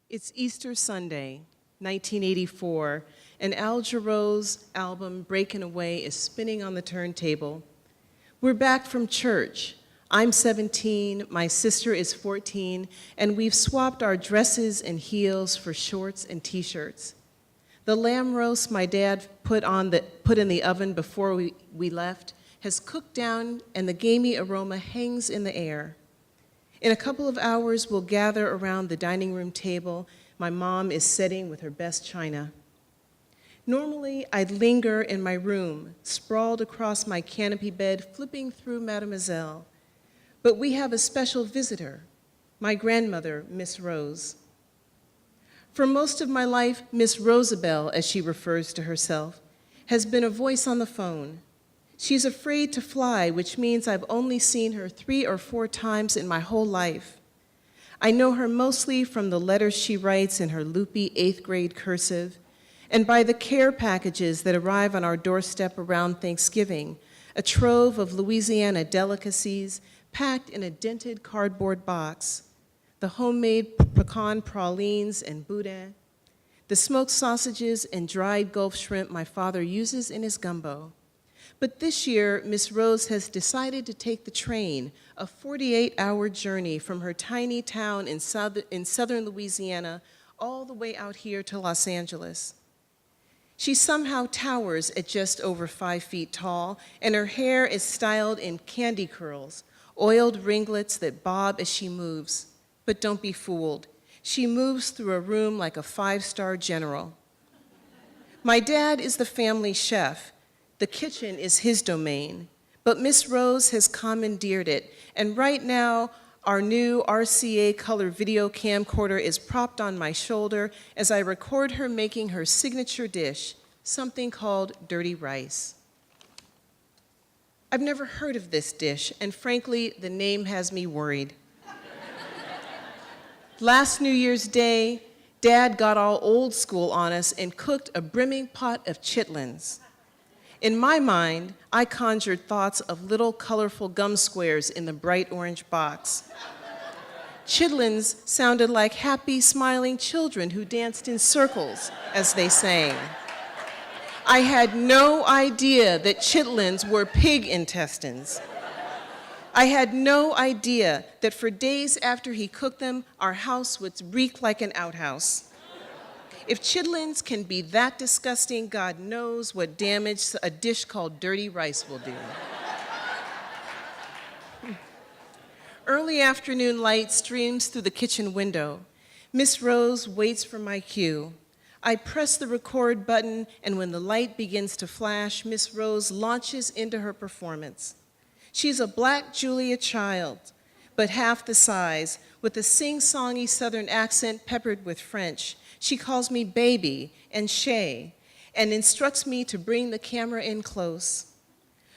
It's Easter Sunday, 1984, and Al Jarreau's album Breaking Away is spinning on the turntable. We're back from church. I'm 17, my sister is 14, and we've swapped our dresses and heels for shorts and t-shirts. The lamb roast my dad put in the oven before we left has cooked down, and the gamey aroma hangs in the air. In a couple of hours, we'll gather around the dining room table my mom is setting with her best china. Normally, I'd linger in my room, sprawled across my canopy bed, flipping through Mademoiselle. But we have a special visitor, my grandmother, Miss Rose. For most of my life, Miss Rosabelle, as she refers to herself, has been a voice on the phone. She's afraid to fly, which means I've only seen her 3 or 4 times in my whole life. I know her mostly from the letters she writes in her loopy 8th grade cursive, and by the care packages that arrive on our doorstep around Thanksgiving, a trove of Louisiana delicacies packed in a dented cardboard box, the homemade pecan pralines and boudin, the smoked sausages and dried Gulf shrimp my father uses in his gumbo. But this year, Miss Rose has decided to take the train, a 48-hour journey from her tiny town in southern Louisiana all the way out here to Los Angeles. She somehow towers at just over 5 feet tall, and her hair is styled in candy curls, oiled ringlets that bob as she moves. But don't be fooled. She moves through a room like a 5-star general. My dad is the family chef. The kitchen is his domain, but Miss Rose has commandeered it, and right now, our new RCA color video camcorder is propped on my shoulder as I record her making her signature dish, something called dirty rice. I've never heard of this dish, and frankly, the name has me worried. Last New Year's Day, Dad got all old school on us and cooked a brimming pot of chitlins. In my mind, I conjured thoughts of little colorful gum squares in the bright orange box. Chitlins sounded like happy, smiling children who danced in circles as they sang. I had no idea that chitlins were pig intestines. I had no idea that for days after he cooked them, our house would reek like an outhouse. If chitlins can be that disgusting, God knows what damage a dish called dirty rice will do. Early afternoon light streams through the kitchen window. Miss Rose waits for my cue. I press the record button, and when the light begins to flash, Miss Rose launches into her performance. She's a black Julia child, but half the size, with a sing-songy Southern accent peppered with French. She calls me baby and Shay and instructs me to bring the camera in close.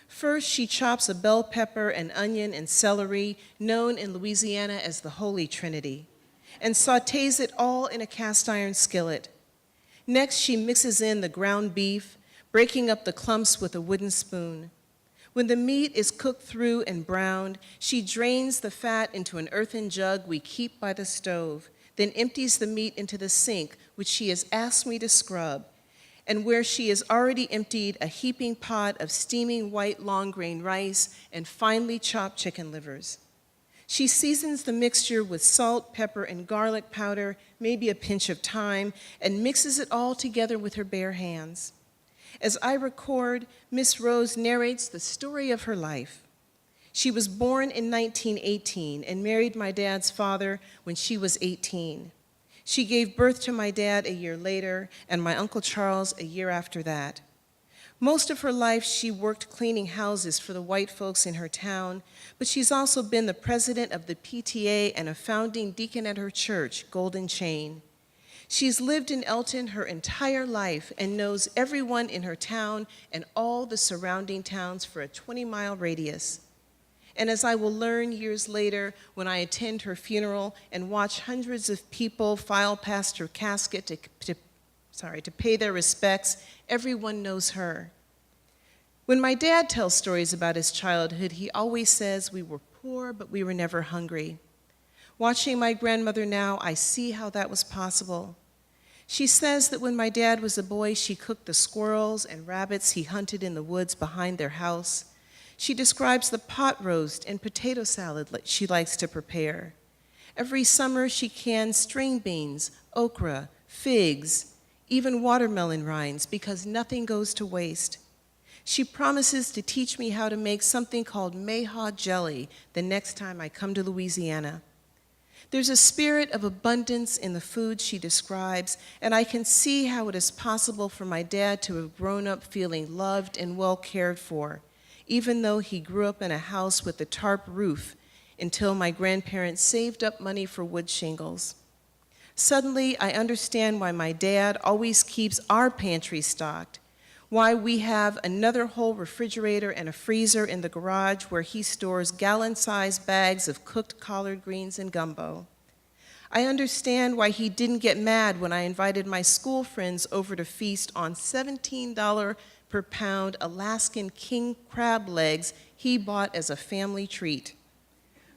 First, she chops a bell pepper, an onion, and celery, known in Louisiana as the Holy Trinity, and sautés it all in a cast iron skillet. Next, she mixes in the ground beef, breaking up the clumps with a wooden spoon. When the meat is cooked through and browned, she drains the fat into an earthen jug we keep by the stove, then empties the meat into the sink, which she has asked me to scrub, and where she has already emptied a heaping pot of steaming white long-grain rice and finely chopped chicken livers. She seasons the mixture with salt, pepper, and garlic powder, maybe a pinch of thyme, and mixes it all together with her bare hands. As I record, Miss Rose narrates the story of her life. She was born in 1918 and married my dad's father when she was 18. She gave birth to my dad a year later and my Uncle Charles a year after that. Most of her life, she worked cleaning houses for the white folks in her town, but she's also been the president of the PTA and a founding deacon at her church, Golden Chain. She's lived in Elton her entire life and knows everyone in her town and all the surrounding towns for a 20-mile radius. And as I will learn years later when I attend her funeral and watch hundreds of people file past her casket to pay their respects, everyone knows her. When my dad tells stories about his childhood, he always says we were poor, but we were never hungry. Watching my grandmother now, I see how that was possible. She says that when my dad was a boy, she cooked the squirrels and rabbits he hunted in the woods behind their house. She describes the pot roast and potato salad she likes to prepare. Every summer, she cans string beans, okra, figs, even watermelon rinds, because nothing goes to waste. She promises to teach me how to make something called mayhaw jelly the next time I come to Louisiana. There's a spirit of abundance in the food she describes, and I can see how it is possible for my dad to have grown up feeling loved and well cared for, even though he grew up in a house with a tarp roof until my grandparents saved up money for wood shingles. Suddenly, I understand why my dad always keeps our pantry stocked, why we have another whole refrigerator and a freezer in the garage where he stores gallon-sized bags of cooked collard greens and gumbo. I understand why he didn't get mad when I invited my school friends over to feast on $17 per pound Alaskan king crab legs he bought as a family treat.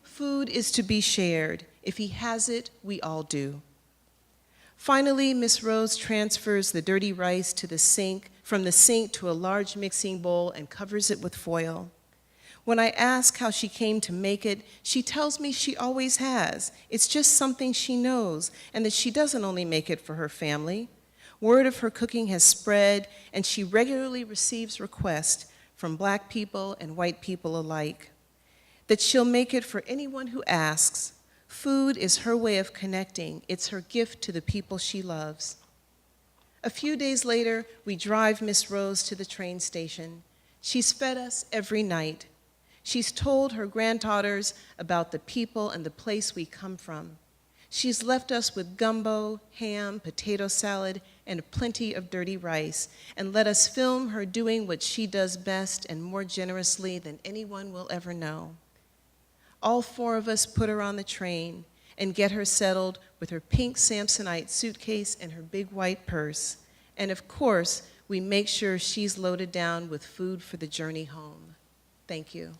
Food is to be shared. If he has it, we all do. Finally, Miss Rose transfers the dirty rice to the sink, from the sink to a large mixing bowl and covers it with foil. When I ask how she came to make it, she tells me she always has. It's just something she knows, and that she doesn't only make it for her family. Word of her cooking has spread, and she regularly receives requests from Black people and white people alike. That she'll make it for anyone who asks. Food is her way of connecting. It's her gift to the people she loves. A few days later, we drive Miss Rose to the train station. She's fed us every night. She's told her granddaughters about the people and the place we come from. She's left us with gumbo, ham, potato salad, and plenty of dirty rice, and let us film her doing what she does best and more generously than anyone will ever know. All four of us put her on the train and get her settled with her pink Samsonite suitcase and her big white purse. And of course, we make sure she's loaded down with food for the journey home. Thank you.